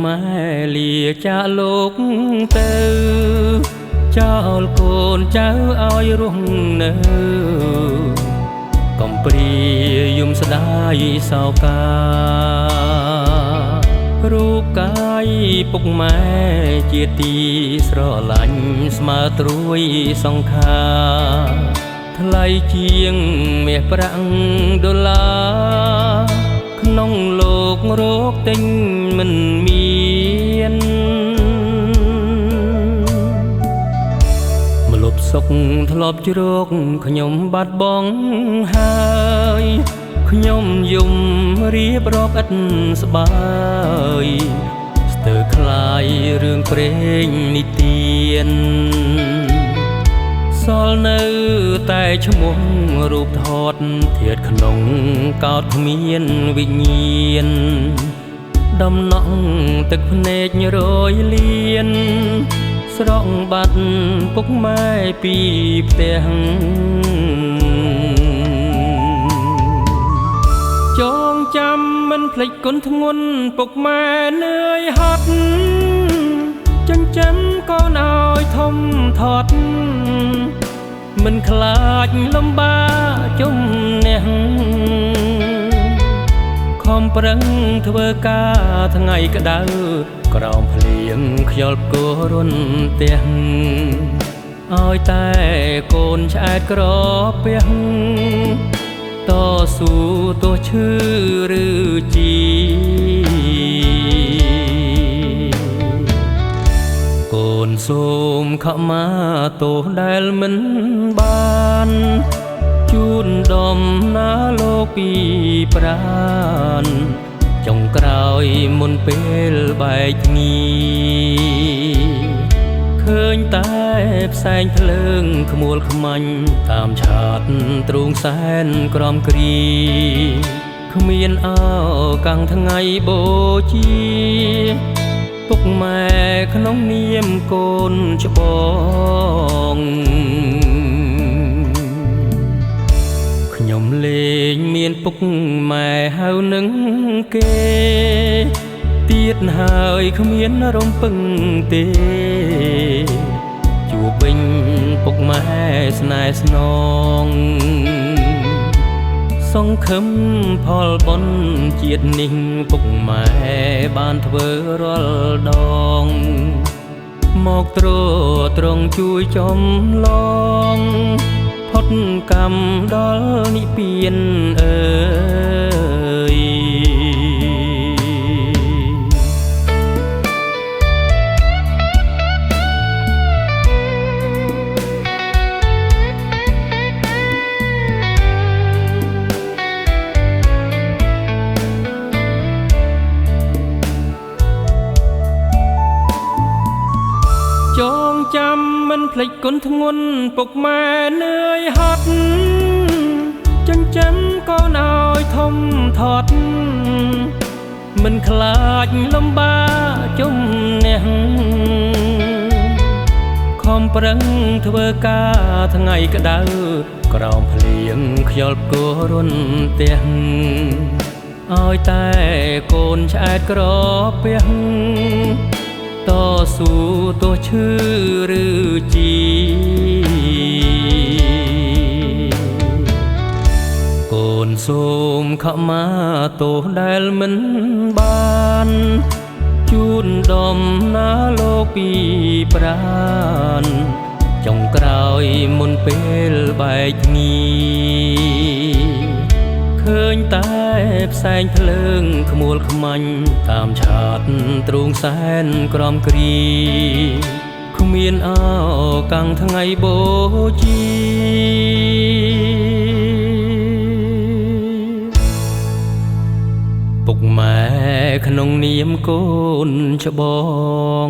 ម៉ែលាចាលោកទៅចោលកូនចៅឲ្យរស់នៅកំព្រាយំស្ដាយសោការូបកាយពុកម៉ែជាទីស្រឡាញ់ស្មើត្រួយសង្ខារថ្លៃជាងមាសប្រាក់ដុល្លារក្នុងលោករកទិញមិនមានម្លប់សុខធ្លាប់ជ្រកខ្ញុំបាត់បង់ហើយខ្ញុំយំរៀបរាប់ឥតស្បើយស្ទើរคล้ายរឿងព្រេងនិទានសល់នៅតែឈ្មោះរូបថតធាតុក្នុងកោតគ្មានវិញ្ញាណដំណក់ទឹកភ្នែករយលៀនស្រក់បាត់ពុកម៉ែពីផ្ទះចងចាំមិនភ្លេចគុណធ្ងន់ពុកម៉ែនឿយហត់ចិញ្ចឹមកូនឲ្យធំធាត់មិនខ្លាចលំបាកជំនះខំប្រឹងធ្វើការថ្ងៃក្តៅក្រោមភ្លៀងខ្យល់ផ្គររុនផ្ទះឲ្យតែកូនឆ្អែតក្រពះតស៊ូទោះឈឺឬជីកូនសូមខមាទោសដែលមិនបានជូនដំណើរលោកពីប្រានចុងក្រោយមុនពេលបែកគ្នាឃើញតែផ្សែងភ្លើងក្មួលខ្មាញ់តាមឆាតទ្រូងសែនក្រំគ្រីគ្មានអោកាំងថ្ងៃបូជាពុកម៉ែក្នុងនាមកូនច្បងខ្ញុំលេងមានពុកម៉ែហៅនឹងគេទៀតហើយគ្មានរំពឹងទេជួបវិញពុកម៉ែស្នេហ៍ស្នងសង្ឃឹមផលបុណ្យជាតិនេះពុកម៉ែបានធ្វើរាល់ដងមកទ្រទ្រង់ជួយចំឡងផុតកម្មដល់និព្វានអើយចងចាំមិនភ្លេចគុណធ្ងន់ពុកម៉ែនឿយហត់ចិញ្ចឹមកូនឲ្យធំធាត់មិនខ្លាចលំបាកជំនះខំប្រឹងធ្វើការថ្ងៃក្តៅក្រោមភ្លៀងខ្យល់ផ្គររុនផ្ទះឲ្យតែកូនឆ្អែតក្រពះតស៊ូទោះឈឺឬជីកូនសូមខមាទោសដែលមិនបានជូនដំណើរលោកពីប្រានចុងក្រោយមុនពេលបែកគ្នាឃើញតែផ្សែងភ្លើងក្មួលខ្មាញ់តាមឆាតទ្រូងសែនក្រំគ្រីគ្មានអោកាំងថ្ងៃបូជាពុកម៉ែក្នុងនាមកូនច្បង